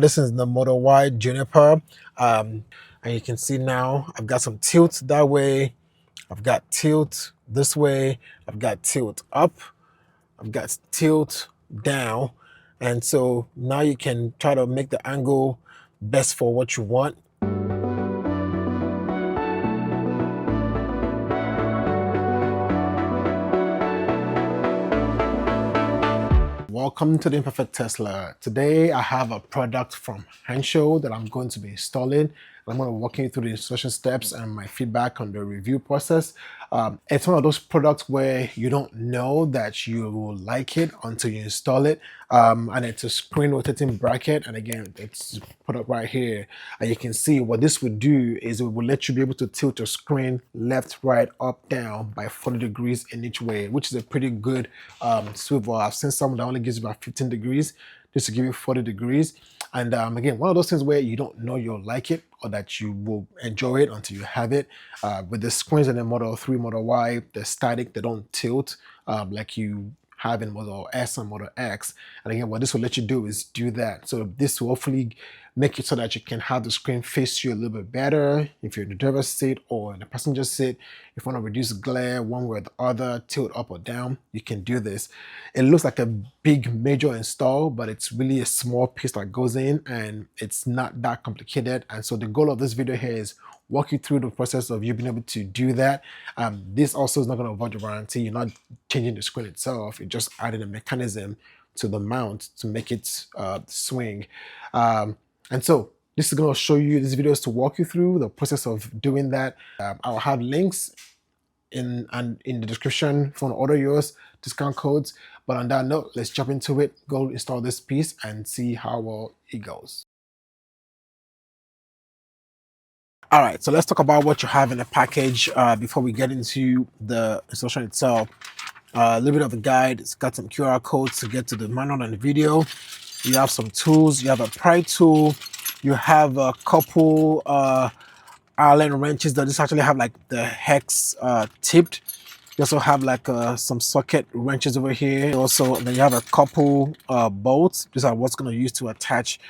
This is the Model Y Juniper, and you can see now I've got some tilt that way, I've got tilt this way, I've got tilt up, I've got tilt down, and so now you can try to make the angle best for what you want. Welcome to the Imperfect Tesla. Today I have a product from Hansshow that I'm going to be installing. I'm going to walk you through the installation steps and my feedback on the review process. It's one of those products where you don't know that you will like it until you install it. And it's a screen rotating bracket, and again it's put up right here, and you can see what this would do is it will let you be able to tilt your screen left, right, up, down by 40 degrees in each way, which is a pretty good swivel. I've seen some that only gives you about 15 degrees, just to give you 40 degrees. And again, one of those things where you don't know you'll like it or that you will enjoy it until you have it. With the screens in the Model 3, Model Y, they're static, they don't tilt like you have in Model S and Model X. And again, what this will let you do is do that. So this will hopefully make it so that you can have the screen face you a little bit better if you're in the driver's seat or in the passenger seat. If you want to reduce glare one way or the other, tilt up or down, you can do this. It looks like a big major install, but it's really a small piece that goes in, and it's not that complicated. And so the goal of this video here is walk you through the process of you being able to do that. This also is not going to avoid your warranty. You're not changing the screen itself, you're just adding a mechanism to the mount to make it swing. And so this is going to show you, this video is to walk you through the process of doing that. I'll have links in the description if you want to order yours, discount codes. But on that note, let's jump into it, go install this piece and see how well it goes. All right, so let's talk about what you have in the package before we get into the installation itself. A little bit of the guide. It's got some QR codes to get to the manual and the video. You have some tools. You have a pry tool. You have a couple Allen wrenches that just actually have like the hex tipped. You also have like some socket wrenches over here. Also, then you have a couple bolts. These are what's going to use to attach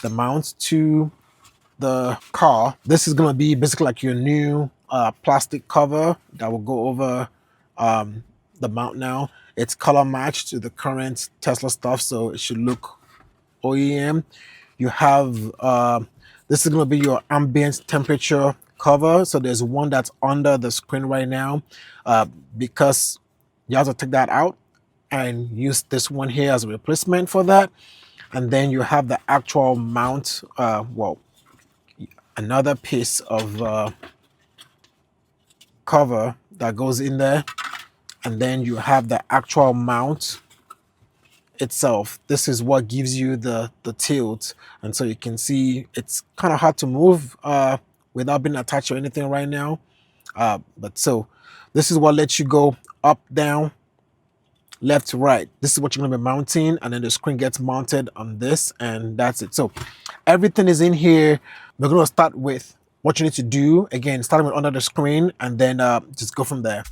the mount to the car. This is going to be basically like your new plastic cover that will go over the mount now. It's color matched to the current Tesla stuff, so it should look OEM. You have this is going to be your ambient temperature cover. So there's one that's under the screen right now because you have to take that out and use this one here as a replacement for that. And then you have the actual mount, well, another piece of cover that goes in there. And then you have the actual mount itself. This is what gives you the tilt, and so you can see it's kind of hard to move without being attached or anything right now, but so this is what lets you go up, down, left, right. This is what you're going to be mounting, and then the screen gets mounted on this, and that's it. So everything is in here. We're going to start with what you need to do, again starting with under the screen, and then just go from there.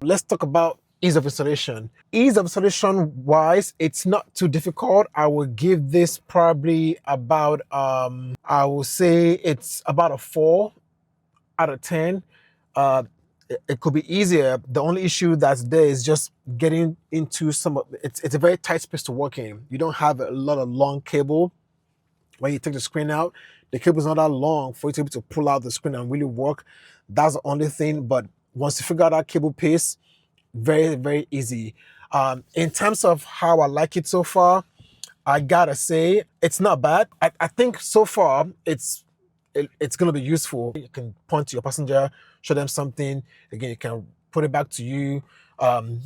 let's talk about ease of installation. Ease of installation wise, it's not too difficult. I will give this probably about, I will say it's about a 4 out of 10. It could be easier. The only issue that's there is just getting into some of it's a very tight space to work in. You don't have a lot of long cable. When you take the screen out, the cable's not that long for you to be able to pull out the screen and really work. That's the only thing. But once you figure out that cable pace, very, very easy. In terms of how I like it so far, I gotta say it's not bad. I think so far it's gonna be useful. You can point to your passenger, show them something. Again, you can put it back to you,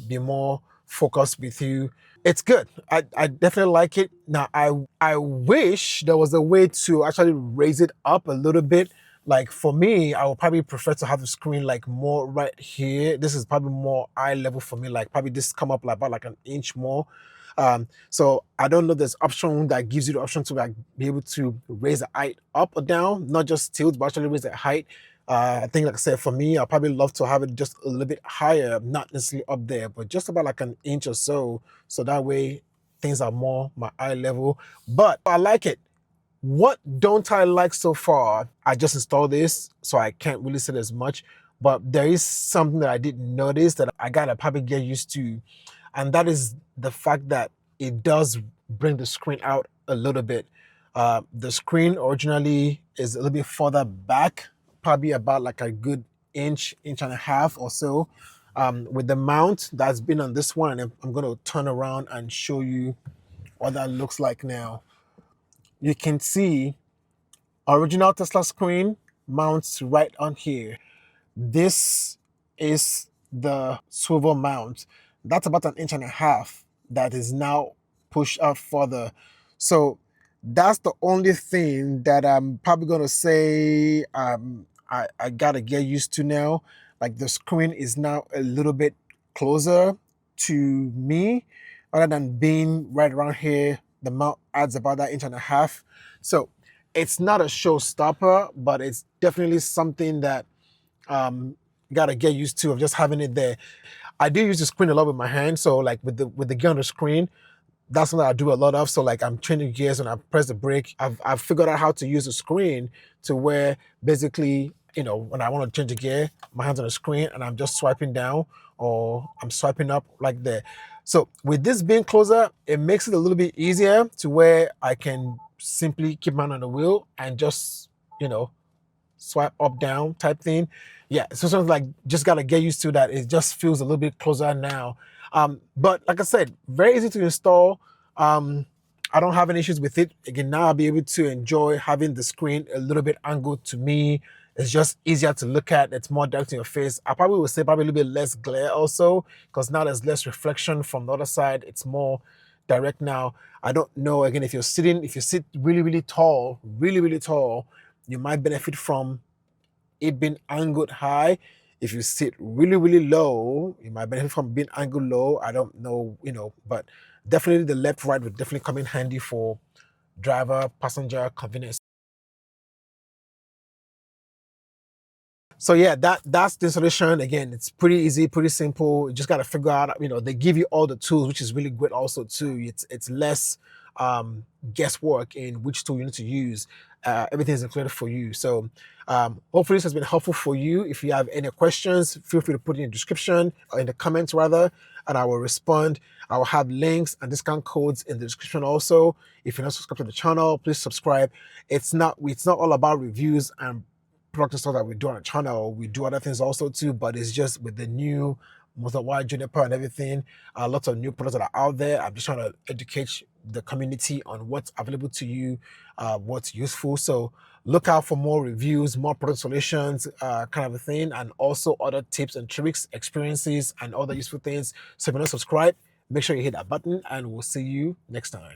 be more focused with you. It's good. I definitely like it. Now, I wish there was a way to actually raise it up a little bit. Like for me, I would probably prefer to have the screen like more right here. This is probably more eye level for me. Like probably this come up like about like an inch more. So I don't know. There's option that gives you the option to like be able to raise the height up or down, not just tilt, but actually raise the height. I think, like I said, for me, I probably love to have it just a little bit higher, not necessarily up there, but just about like an inch or so. So that way things are more my eye level. But I like it. What don't I like so far? I just installed this, so I can't really say as much, but there is something that I did notice that I gotta probably get used to, and that is the fact that it does bring the screen out a little bit. The screen originally is a little bit further back, probably about like a good inch and a half or so. With the mount that's been on this one, and I'm gonna turn around and show you what that looks like now. You can see original Tesla screen mounts right on here. This is the swivel mount. That's about an inch and a half that is now pushed out further. So that's the only thing that I'm probably going to say I got to get used to now. Like the screen is now a little bit closer to me rather than being right around here. The mount adds about that inch and a half. So it's not a showstopper, but it's definitely something that gotta get used to of just having it there. I do use the screen a lot with my hand, so like with the gear on the screen, that's something I do a lot of. So like I'm changing gears when I press the brake. I've figured out how to use the screen to where basically, you know, when I want to change the gear, my hand's on the screen and I'm just swiping down or I'm swiping up like there. So with this being closer, it makes it a little bit easier to where I can simply keep my hand on the wheel and just, you know, swipe up, down type thing. Yeah, so something like just gotta get used to that. It just feels a little bit closer now. But like I said, very easy to install. I don't have any issues with it. Again, now I'll be able to enjoy having the screen a little bit angled to me. It's just easier to look at. It's more direct in your face. I probably would say probably a little bit less glare also, because now there's less reflection from the other side. It's more direct now. I don't know, again, if you sit really, really tall, you might benefit from it being angled high. If you sit really, really low, you might benefit from being angled low. I don't know, you know, but definitely the left, right would definitely come in handy for driver, passenger convenience. So yeah, that's the installation. Again, it's pretty easy, pretty simple. You just gotta figure out, you know, they give you all the tools, which is really good also too. It's less guesswork in which tool you need to use. Everything is included for you. So hopefully this has been helpful for you. If you have any questions, feel free to put it in the description or in the comments rather, and I will respond. I will have links and discount codes in the description also. If you're not subscribed to the channel, please subscribe. It's not all about reviews and product and stuff that we do on the channel. We do other things also too, but it's just with the new multi-wire Juniper and everything, lots of new products that are out there. I'm just trying to educate the community on what's available to you, what's useful. So look out for more reviews, more product solutions, kind of a thing, and also other tips and tricks, experiences, and other useful things. So if you're not subscribed, make sure you hit that button, and we'll see you next time.